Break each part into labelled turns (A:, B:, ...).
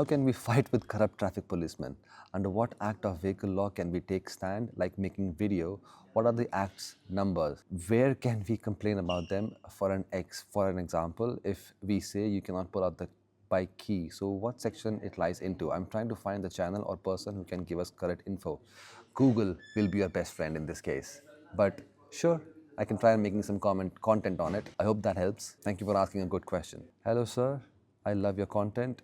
A: How can we fight with corrupt traffic policemen? Under what act of vehicle law can we take stand, like making video? What are the act's numbers? Where can we complain about them? For an example, if we say you cannot pull out the bike key, so what section it lies into? I'm trying to find the channel or person who can give us correct info. Google will be your best friend in this case. But sure, I can try and making some content on it. I hope that helps. Thank you for asking a good question. Hello, sir. I love your content.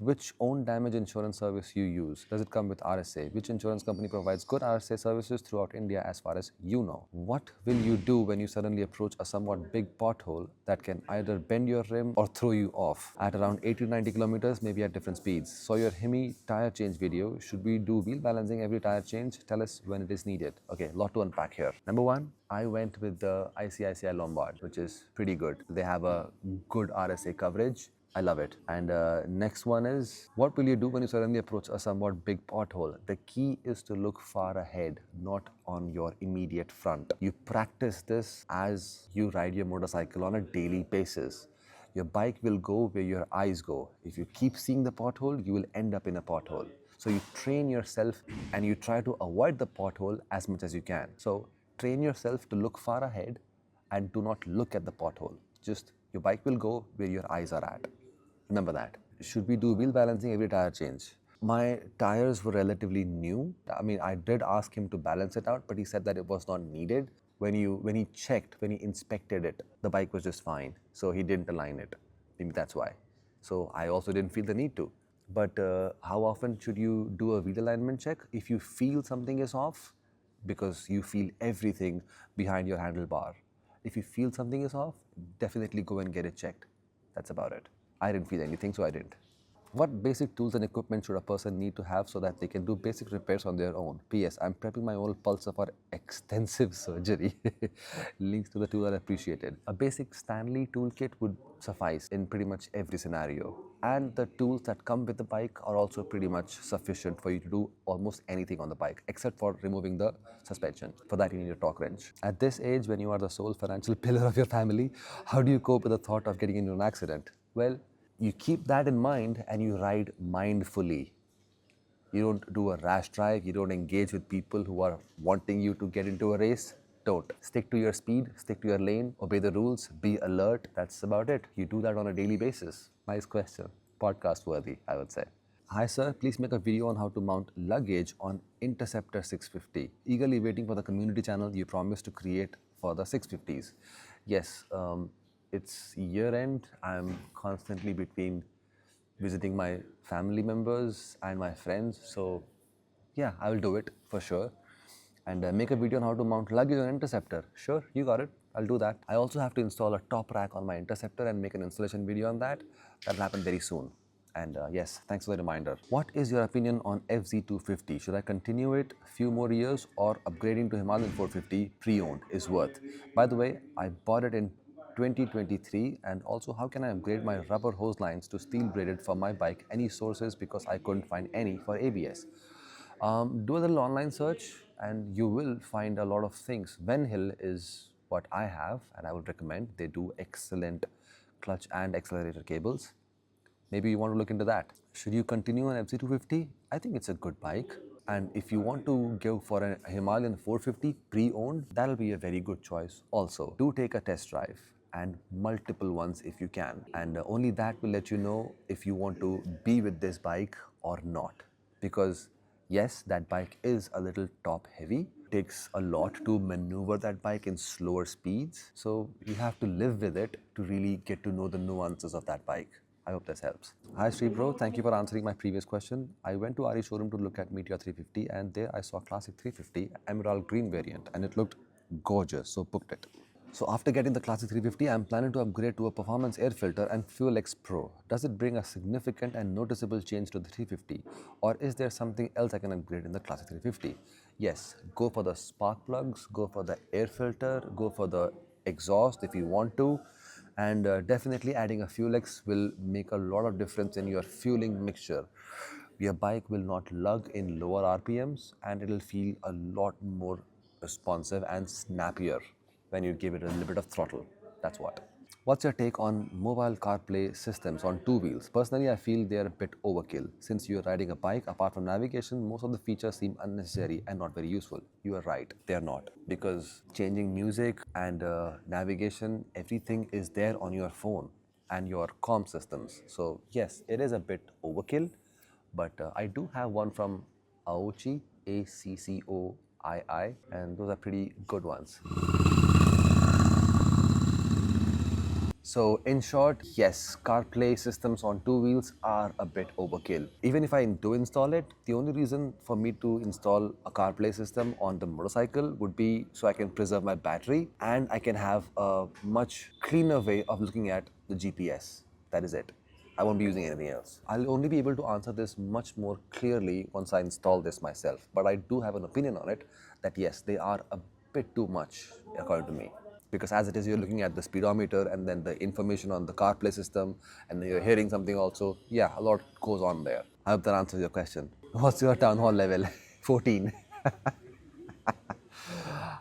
A: Which own damage insurance service you use? Does it come with RSA? Which insurance company provides good RSA services throughout India as far as you know? What will you do when you suddenly approach a somewhat big pothole that can either bend your rim or throw you off at around 80 to 90 kilometers, maybe at different speeds? So your Hemi tire change video. Should we do wheel balancing every tire change? Tell us when it is needed. Okay, lot to unpack here. Number one, I went with the ICICI Lombard, which is pretty good. They have a good RSA coverage. I love it. And next one is, what will you do when you suddenly approach a somewhat big pothole? The key is to look far ahead, not on your immediate front. You practice this as you ride your motorcycle on a daily basis. Your bike will go where your eyes go. If you keep seeing the pothole, you will end up in a pothole. So you train yourself and you try to avoid the pothole as much as you can. So train yourself to look far ahead and do not look at the pothole. Just your bike will go where your eyes are at. Remember that. Should we do wheel balancing every tire change? My tires were relatively new. I mean, I did ask him to balance it out, but he said that it was not needed. When he inspected it, the bike was just fine. So he didn't align it. Maybe that's why. So I also didn't feel the need to. But how often should you do a wheel alignment check? If you feel something is off, because you feel everything behind your handlebar. If you feel something is off, definitely go and get it checked. That's about it. I didn't feel anything, so I didn't. What basic tools and equipment should a person need to have so that they can do basic repairs on their own? P.S. I'm prepping my old pulsar for extensive surgery. Links to the tool are appreciated. A basic Stanley toolkit would suffice in pretty much every scenario. And the tools that come with the bike are also pretty much sufficient for you to do almost anything on the bike, except for removing the suspension. For that, you need a torque wrench. At this age, when you are the sole financial pillar of your family, how do you cope with the thought of getting into an accident? Well, you keep that in mind and you ride mindfully. You don't do a rash drive, you don't engage with people who are wanting you to get into a race. Don't. Stick to your speed, stick to your lane, obey the rules, be alert. That's about it. You do that on a daily basis. Nice question. Podcast worthy, I would say. Hi sir, please make a video on how to mount luggage on Interceptor 650. Eagerly waiting for the community channel you promised to create for the 650s. Yes, it's year end. I'm constantly between visiting my family members and my friends. So yeah, I will do it for sure. And make a video on how to mount luggage on Interceptor. Sure, you got it. I'll do that. I also have to install a top rack on my Interceptor and make an installation video on that. That'll happen very soon. And yes, thanks for the reminder. What is your opinion on FZ250? Should I continue it a few more years or upgrading to Himalayan 450 pre-owned is worth? By the way, I bought it in 2023, and also how can I upgrade my rubber hose lines to steel braided for my bike? Any sources, because I couldn't find any for ABS. Do a little online search and you will find a lot of things. Venhill is what I have and I would recommend. They do excellent clutch and accelerator cables. Maybe you want to look into that. Should you continue on FZ250? I think it's a good bike. And if you want to go for a Himalayan 450 pre-owned, that'll be a very good choice also. Do take a test drive, and multiple ones if you can. And only that will let you know if you want to be with this bike or not. Because yes, that bike is a little top heavy. It takes a lot to maneuver that bike in slower speeds. So you have to live with it to really get to know the nuances of that bike. I hope this helps. Hi Sri Bro, thank you for answering my previous question. I went to RE showroom to look at Meteor 350 and there I saw Classic 350 Emerald Green variant and it looked gorgeous, so booked it. So after getting the Classic 350, I'm planning to upgrade to a Performance Air Filter and Fuel X Pro. Does it bring a significant and noticeable change to the 350? Or is there something else I can upgrade in the Classic 350? Yes, go for the spark plugs, go for the air filter, go for the exhaust if you want to. And definitely adding a Fuel X will make a lot of difference in your fueling mixture. Your bike will not lug in lower RPMs and it'll feel a lot more responsive and snappier when you give it a little bit of throttle. That's what. What's your take on mobile CarPlay systems on two wheels? Personally, I feel they're a bit overkill. Since you're riding a bike, apart from navigation, most of the features seem unnecessary and not very useful. You are right, they're not. Because changing music and navigation, everything is there on your phone and your comm systems. So, yes, it is a bit overkill, but I do have one from Aochi, ACCOII, and those are pretty good ones. So in short, yes, CarPlay systems on two wheels are a bit overkill. Even if I do install it, the only reason for me to install a CarPlay system on the motorcycle would be so I can preserve my battery and I can have a much cleaner way of looking at the GPS. That is it. I won't be using anything else. I'll only be able to answer this much more clearly once I install this myself. But I do have an opinion on it that yes, they are a bit too much according to me. Because as it is, you're looking at the speedometer and then the information on the CarPlay system and then you're hearing something also. Yeah, a lot goes on there. I hope that answers your question. What's your town hall level? 14.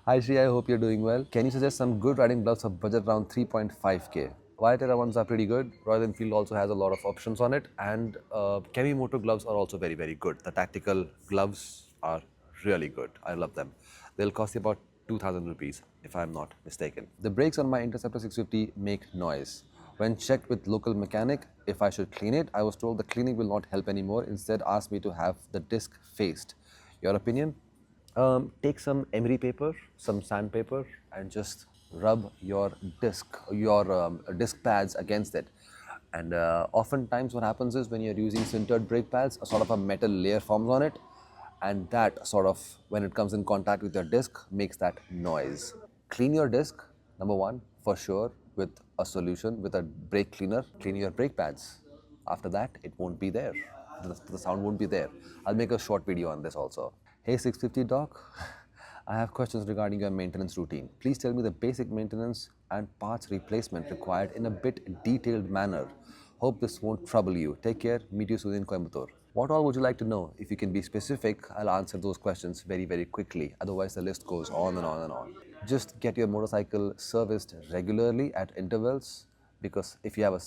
A: Hi Shri, I hope you're doing well. Can you suggest some good riding gloves for budget around 3.5k? Vitaterra ones are pretty good. Royal Enfield also has a lot of options on it, and Moto gloves are also very, very good. The tactical gloves are really good. I love them. They'll cost you about 2000 rupees if I'm not mistaken. The brakes on my Interceptor 650 make noise. When checked with local mechanic, if I should clean it, I was told the cleaning will not help anymore. Instead, asked me to have the disc faced. Your opinion? Take some emery paper, some sandpaper, and just rub your disc pads against it. And oftentimes, what happens is when you're using sintered brake pads, a sort of a metal layer forms on it, and that sort of, when it comes in contact with your disc, makes that noise. Clean your disc, number one, for sure, with a solution, with a brake cleaner. Clean your brake pads. After that, it won't be there. The sound won't be there. I'll make a short video on this also. Hey 650 Doc, I have questions regarding your maintenance routine. Please tell me the basic maintenance and parts replacement required in a bit detailed manner. Hope this won't trouble you. Take care. Meet you soon in Coimbatore. What all would you like to know? If you can be specific, I'll answer those questions very, very quickly. Otherwise, the list goes on and on and on. Just get your motorcycle serviced regularly at intervals, because if you have a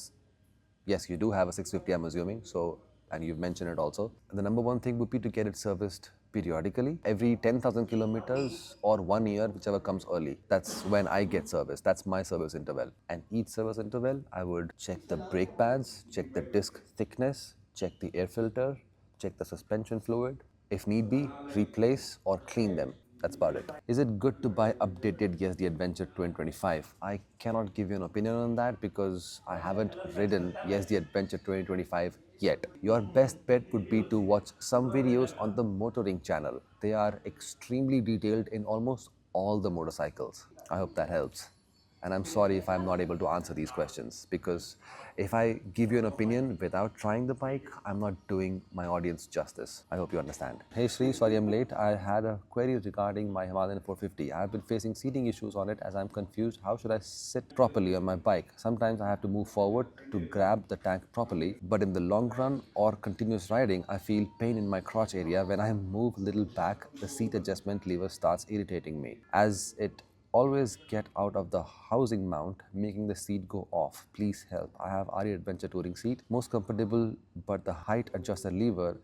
A: yes, you do have a 650, I'm assuming, so, and you've mentioned it also. The number one thing would be to get it serviced periodically, every 10,000 kilometers or 1 year, whichever comes early. That's when I get service. That's my service interval. And each service interval, I would check the brake pads, check the disc thickness, check the air filter, check the suspension fluid. If need be, replace or clean them. That's about it. Is it good to buy updated Yes the Adventure 2025? I cannot give you an opinion on that because I haven't ridden Yes the Adventure 2025 yet. Your best bet would be to watch some videos on the Motoring channel. They are extremely detailed in almost all the motorcycles. I hope that helps. And I'm sorry if I'm not able to answer these questions, because if I give you an opinion without trying the bike, I'm not doing my audience justice. I hope you understand. Hey Sri, sorry I'm late. I had a query regarding my Himalayan 450. I've been facing seating issues on it as I'm confused. How should I sit properly on my bike? Sometimes I have to move forward to grab the tank properly, but in the long run or continuous riding, I feel pain in my crotch area. When I move a little back, the seat adjustment lever starts irritating me, as it always get out of the housing mount, making the seat go off. Please help. I have RE Adventure touring seat, most comfortable, but the height adjuster lever,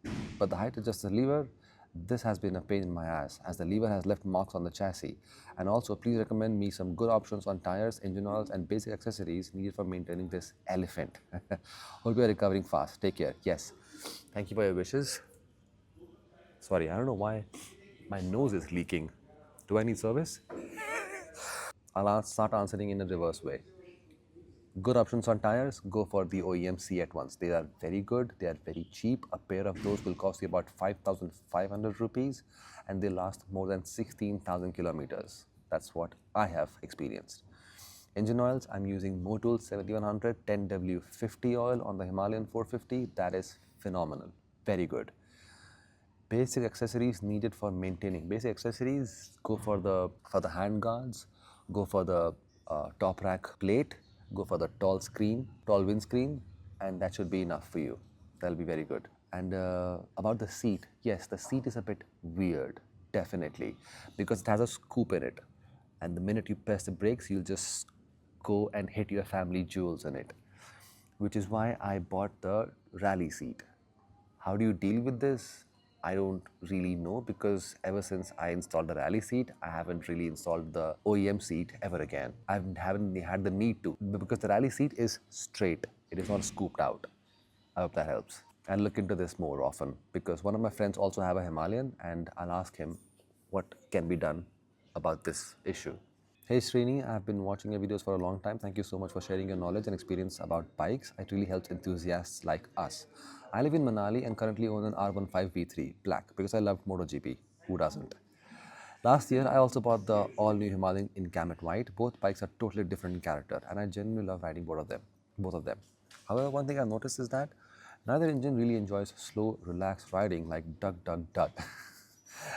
A: this has been a pain in my ass, as the lever has left marks on the chassis. And also, please recommend me some good options on tires, engine oils, and basic accessories needed for maintaining this elephant. Hope you are recovering fast. Take care. Yes. Thank you for your wishes. Sorry, I don't know why my nose is leaking. Do I need service? I'll start answering in a reverse way. Good options on tires, go for the OEM C8 ones. They are very good, they are very cheap. A pair of those will cost you about 5,500 rupees and they last more than 16,000 kilometers. That's what I have experienced. Engine oils, I'm using Motul 7100 10W50 oil on the Himalayan 450. That is phenomenal, very good. Basic accessories needed for maintaining. Basic accessories, go for the hand guards, go for the top rack plate, go for the tall windscreen, and that should be enough for you. That'll be very good. And about the seat, yes, the seat is a bit weird, definitely, because it has a scoop in it. And the minute you press the brakes, you'll just go and hit your family jewels in it, which is why I bought the rally seat. How do you deal with this? I don't really know, because ever since I installed the rally seat, I haven't really installed the OEM seat ever again. I haven't had the need to, because the rally seat is straight. It is not scooped out. I hope that helps. I'll look into this more often, because one of my friends also have a Himalayan, and I'll ask him what can be done about this issue. Hey Srini, I've been watching your videos for a long time. Thank you so much for sharing your knowledge and experience about bikes. It really helps enthusiasts like us. I live in Manali and currently own an R15 V3 black because I loved MotoGP. Who doesn't? Last year, I also bought the all-new Himalayan in Gamut White. Both bikes are totally different in character, and I genuinely love riding both of them. However, one thing I've noticed is that neither engine really enjoys slow, relaxed riding like dug, dug, dug.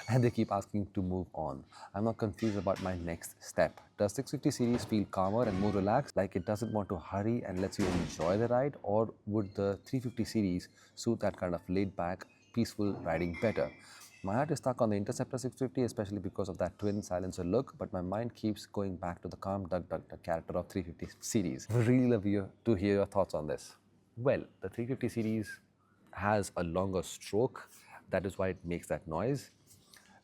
A: And they keep asking to move on. I'm not confused about my next step. Does 650 series feel calmer and more relaxed, like it doesn't want to hurry and lets you enjoy the ride, or would the 350 series suit that kind of laid-back, peaceful riding better? My heart is stuck on the Interceptor 650, especially because of that twin silencer look, but my mind keeps going back to the calm dug dug dug character of 350 series. I would really love to hear your thoughts on this. Well, the 350 series has a longer stroke. That is why it makes that noise.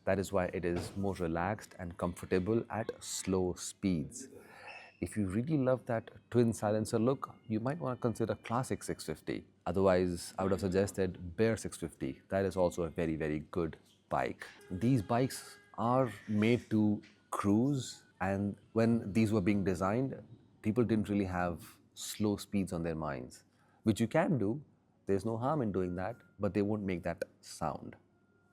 A: That is why it is more relaxed and comfortable at slow speeds. If you really love that twin silencer look, you might want to consider Classic 650. Otherwise, I would have suggested Bear 650. That is also a very, very good bike. These bikes are made to cruise, and when these were being designed, people didn't really have slow speeds on their minds, which you can do. There's no harm in doing that, but they won't make that sound.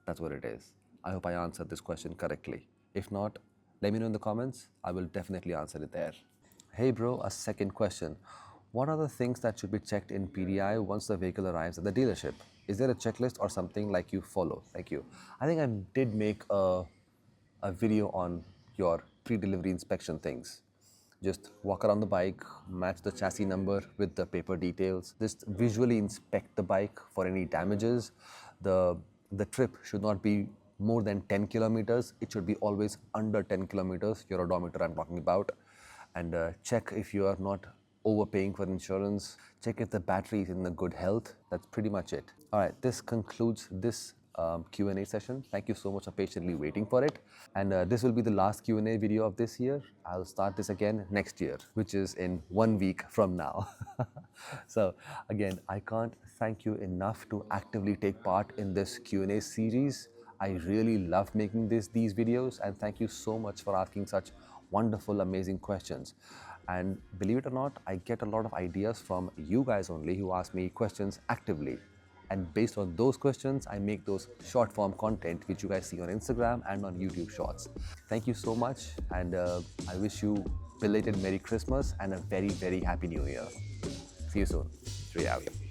A: That's what it is. I hope I answered this question correctly. If not, let me know in the comments. I will definitely answer it there. Hey bro, a second question. What are the things that should be checked in PDI once the vehicle arrives at the dealership? Is there a checklist or something like you follow? Thank you. I think I did make a video on your pre-delivery inspection things. Just walk around the bike, match the chassis number with the paper details. Just visually inspect the bike for any damages. The trip should not be more than 10 kilometers. It should be always under 10 kilometers, your odometer I'm talking about. And check if you are not overpaying for insurance. Check if the battery is in a good health. That's pretty much it. All right, this concludes this Q&A session. Thank you so much for patiently waiting for it. And this will be the last Q&A video of this year. I'll start this again next year, which is in 1 week from now. So again, I can't thank you enough to actively take part in this Q&A series. I really love making these videos, and thank you so much for asking such wonderful, amazing questions. And believe it or not, I get a lot of ideas from you guys only who ask me questions actively. And based on those questions, I make those short form content which you guys see on Instagram and on YouTube Shorts. Thank you so much, and I wish you belated Merry Christmas and a very, very Happy New Year. See you soon. 3 out.